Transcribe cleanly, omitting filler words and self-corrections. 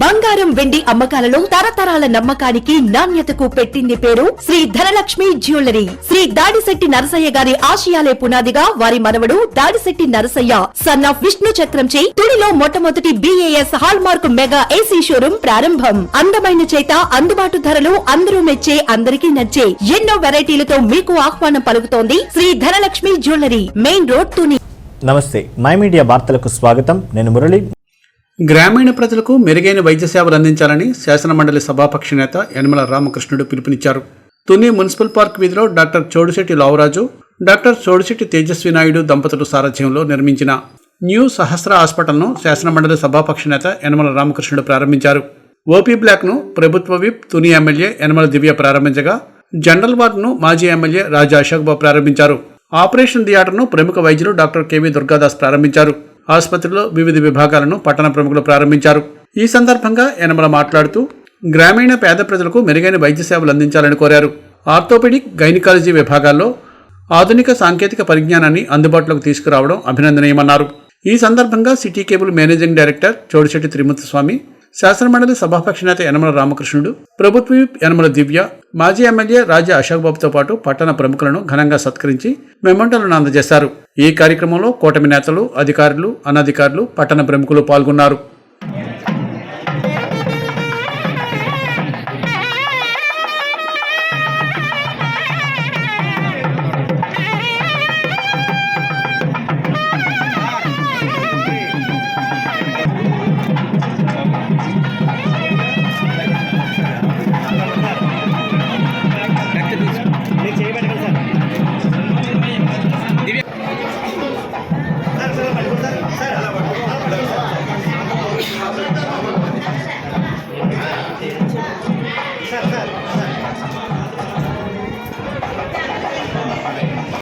బంగారం వెండి అమ్మకాలలో తరతరాల నమ్మకానికి నాణ్యతకు పెట్టింది పేరు శ్రీ ధనలక్ష్మి జ్యువెలరీ. శ్రీ దాడిశెట్టి నరసయ్య గారి ఆశయాలే పునాదిగా వారి మనవడు దాడిశెట్టి నరసయ్య సన్ ఆఫ్ విష్ణు చక్రంచే తుడిలో మొట్టమొదటి BAS hall mark mega AC showroom ప్రారంభం. అందమైన చేత అందుబాటు ధరలు అందరూ మెచ్చే అందరికీ నచ్చే ఎన్నో వెరైటీలతో మీకు ఆహ్వానం పలుకుతోంది Shri Dhanalakshmi jewellery, main road, Tuni. నమస్తే, మై మీడియా వార్తలకు స్వాగతం. నేను మురళి. గ్రామీణ ప్రజలకు మెరుగైన వైద్య సేవలు అందించాలని శాసనమండలి సభాపక్ష నేత యనమల రామకృష్ణుడు పిలుపునిచ్చారు. తుని మున్సిపల్ పార్క్ వీధిలో డాక్టర్ చోడిశెట్టి లావరాజు, డాక్టర్ చోడిశెట్టి తేజస్వి నాయుడు దంపతుల సారథ్యంలో నిర్మించిన న్యూ సహస్ర హాస్పిటల్ను శాసనమండలి సభాపక్ష నేత యనమల రామకృష్ణుడు ప్రారంభించారు. ఓపీ బ్లాక్ను ప్రభుత్వ విప్ తుని ఎమ్మెల్యే యనమల దివ్య ప్రారంభించగా, జనరల్ వార్డును మాజీ ఎమ్మెల్యే రాజా అశోక్ బాబు ప్రారంభించారు. ఆపరేషన్ థియేటర్ను ప్రముఖ వైద్యులు డాక్టర్ KV దుర్గాదాస్ ప్రారంభించారు. ఆసుపత్రిలో వివిధ విభాగాలను పట్టణ ప్రముఖులు ప్రారంభించారు. ఈ సందర్భంగా యనమల మాట్లాడుతూ గ్రామీణ పేద ప్రజలకు మెరుగైన వైద్య సేవలు అందించాలని కోరారు. ఆర్థోపెడిక్, గైనకాలజీ విభాగాల్లో ఆధునిక సాంకేతిక పరిజ్ఞానాన్ని అందుబాటులోకి తీసుకురావడం అభినందనీయమన్నారు. ఈ సందర్భంగా city cable managing director Chodisetti Trimurthyswamy, శాసనమండలి సభాపక్ష నేత యనమల రామకృష్ణుడు, ప్రభుత్వ విప్ యనమల దివ్య, మాజీ ఎమ్మెల్యే రాజా అశోక్ బాబుతో పాటు పట్టణ ప్రముఖులను ఘనంగా సత్కరించి మెమంటోలను అందజేశారు. ఈ కార్యక్రమంలో కూటమి నేతలు, అధికారులు, అనధికారులు, పట్టణ ప్రముఖులు పాల్గొన్నారు.